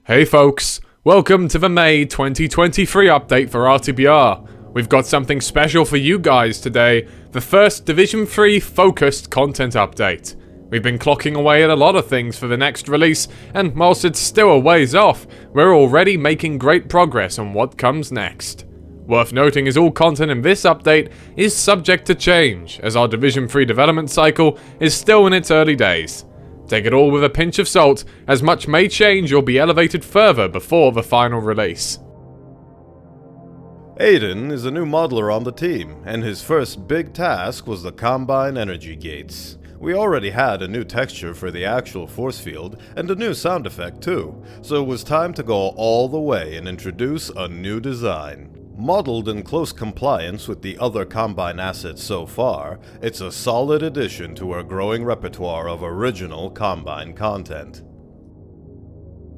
Hey folks, welcome to the May 2023 update for RTBR. We've got something special for you guys today, the first Division 3 focused content update. We've been clocking away at a lot of things for the next release, and whilst it's still a ways off, we're already making great progress on what comes next. Worth noting is all content in this update is subject to change, as our Division 3 development cycle is still in its early days. Take it all with a pinch of salt, as much may change or be elevated further before the final release. Aiden is a new modeler on the team, and his first big task was the Combine Energy Gates. We already had a new texture for the actual force field, and a new sound effect too, so it was time to go all the way and introduce a new design. Modeled in close compliance with the other Combine assets so far, it's a solid addition to our growing repertoire of original Combine content.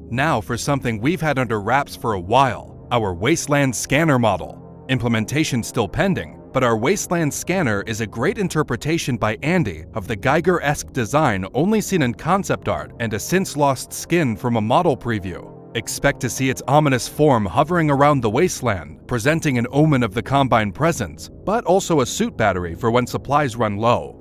Now for something we've had under wraps for a while, our Wasteland Scanner model. Implementation still pending, but our Wasteland Scanner is a great interpretation by Andy of the Geiger-esque design only seen in concept art and a since-lost skin from a model preview. Expect to see its ominous form hovering around the wasteland, presenting an omen of the Combine presence, but also a suit battery for when supplies run low.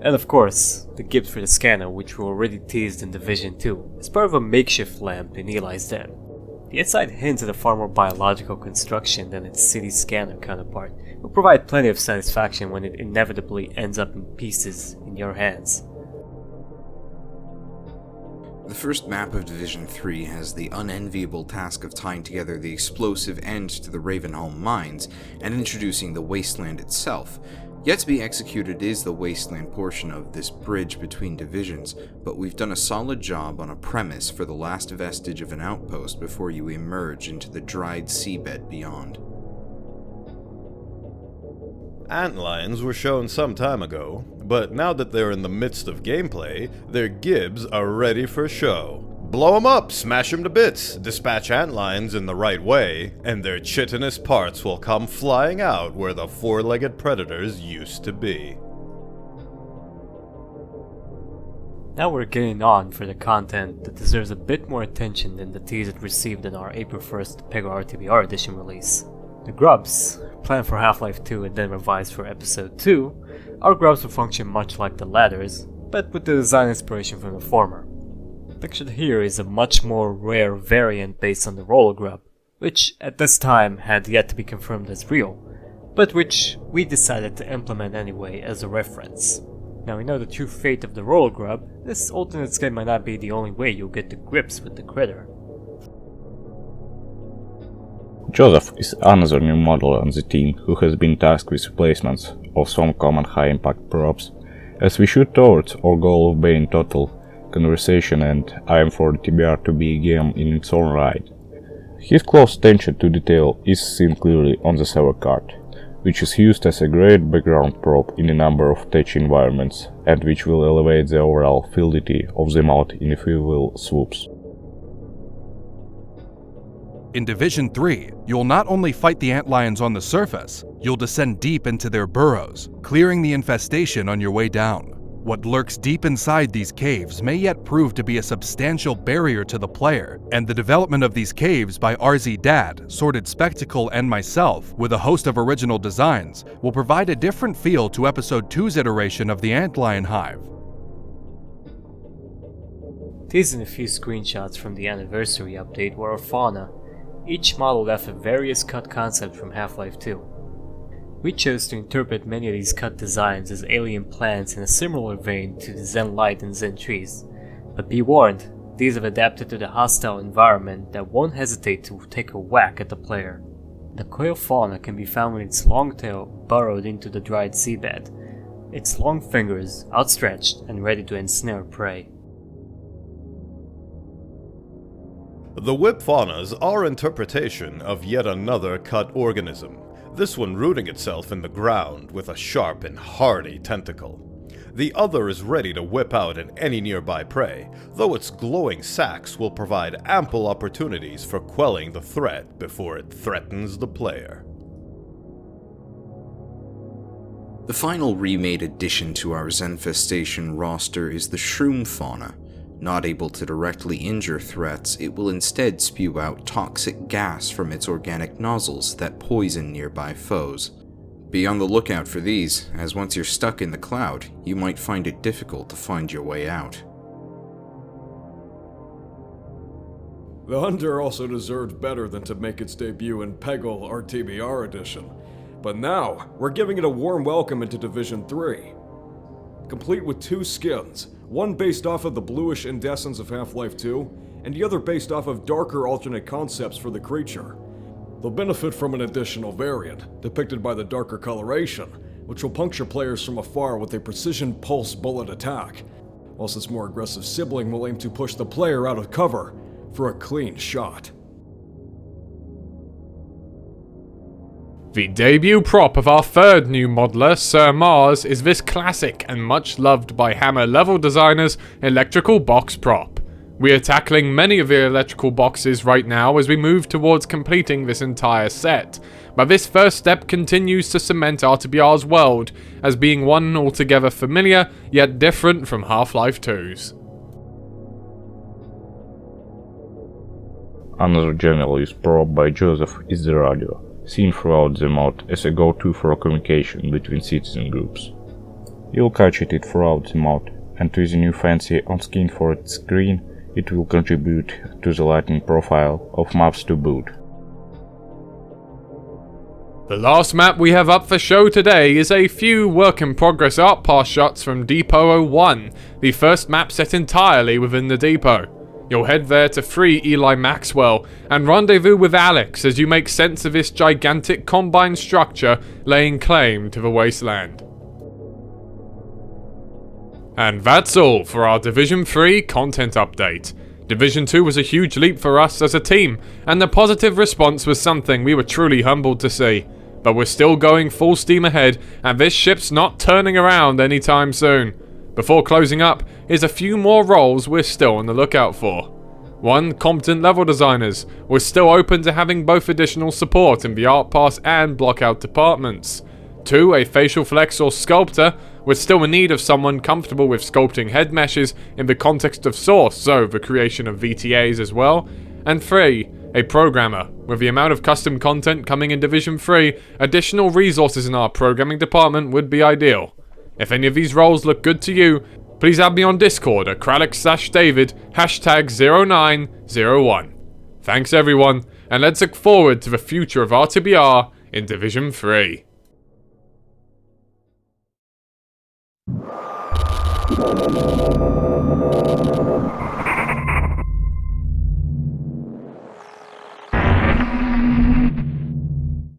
And of course, the Gibs for the scanner, which were already teased in Division 2, is part of a makeshift lamp in Eli's den. The inside hints at a far more biological construction than its city scanner counterpart, will provide plenty of satisfaction when it inevitably ends up in pieces in your hands. The first map of Division 3 has the unenviable task of tying together the explosive end to the Ravenholm mines and introducing the wasteland itself. Yet to be executed is the wasteland portion of this bridge between divisions, but we've done a solid job on a premise for the last vestige of an outpost before you emerge into the dried seabed beyond. Antlions were shown some time ago, but now that they're in the midst of gameplay, their Gibs are ready for show. Blow 'em up, smash 'em to bits, dispatch Antlions in the right way, and their chitinous parts will come flying out where the four-legged predators used to be. Now we're getting on for the content that deserves a bit more attention than the tease it received in our April 1st PEGO RTBR edition release. The Grubs, planned for Half-Life 2 and then revised for Episode 2, our Grubs will function much like the ladders, but with the design inspiration from the former. Pictured here is a much more rare variant based on the Roller Grub, which at this time had yet to be confirmed as real, but which we decided to implement anyway as a reference. Now we know the true fate of the Roller Grub, this alternate skin might not be the only way you'll get to grips with the critter. Joseph is another new modeler on the team who has been tasked with replacements of some common high-impact props, as we shoot towards our goal of being total conversation and I am for RTBR to be a game in its own right. His close attention to detail is seen clearly on the server card, which is used as a great background prop in a number of tech environments and which will elevate the overall fluidity of the mount in a few will swoops. In Division 3, you'll not only fight the Antlions on the surface, you'll descend deep into their burrows, clearing the infestation on your way down. What lurks deep inside these caves may yet prove to be a substantial barrier to the player, and the development of these caves by RZ Dad, Sordid Spectacle, and myself, with a host of original designs, will provide a different feel to Episode 2's iteration of the Antlion Hive. These are a few screenshots from the anniversary update were our fauna, each modeled after various cut concepts from Half-Life 2. We chose to interpret many of these cut designs as alien plants in a similar vein to the Zen light and Zen trees, but be warned, these have adapted to the hostile environment that won't hesitate to take a whack at the player. The Coil Fauna can be found with its long tail burrowed into the dried seabed, its long fingers outstretched and ready to ensnare prey. The whip faunas are interpretation of yet another cut organism, this one rooting itself in the ground with a sharp and hardy tentacle. The other is ready to whip out at any nearby prey, though its glowing sacs will provide ample opportunities for quelling the threat before it threatens the player. The final remade addition to our Zenfestation roster is the Shroom Fauna. Not able to directly injure threats, it will instead spew out toxic gas from its organic nozzles that poison nearby foes. Be on the lookout for these, as once you're stuck in the cloud, you might find it difficult to find your way out. The Hunter also deserved better than to make its debut in Peggle RTBR edition, but now we're giving it a warm welcome into Division 3. Complete with 2 skins, one based off of the bluish incandescence of Half-Life 2, and the other based off of darker alternate concepts for the creature. They'll benefit from an additional variant, depicted by the darker coloration, which will puncture players from afar with a precision pulse bullet attack, whilst its more aggressive sibling will aim to push the player out of cover for a clean shot. The debut prop of our third new modeler, Sir Mars, is this classic and much loved by Hammer level designers electrical box prop. We are tackling many of the electrical boxes right now as we move towards completing this entire set, but this first step continues to cement RTBR's world as being one altogether familiar yet different from Half-Life 2's. Another general used prop by Joseph is the radio, seen throughout the mod as a go-to for communication between citizen groups. You'll catch it throughout the mod, and with a new fancy on-skin for its screen, it will contribute to the lighting profile of maps to boot. The last map we have up for show today is a few work-in-progress art pass shots from Depot 01, the first map set entirely within the depot. You'll head there to free Eli Maxwell and rendezvous with Alex as you make sense of this gigantic combine structure laying claim to the wasteland. And that's all for our Division 3 content update. Division 2 was a huge leap for us as a team, and the positive response was something we were truly humbled to see. But we're still going full steam ahead, and this ship's not turning around anytime soon. Before closing up, here's a few more roles we're still on the lookout for. 1. Competent level designers. We're still open to having both additional support in the art pass and blockout departments. 2. A facial flex or sculptor. We're still in need of someone comfortable with sculpting head meshes in the context of Source, so the creation of VTAs as well. And 3. A programmer. With the amount of custom content coming in Division 3, additional resources in our programming department would be ideal. If any of these roles look good to you, please add me on Discord at Kralix/David, #0901. Thanks everyone, and let's look forward to the future of RTBR in Division 3.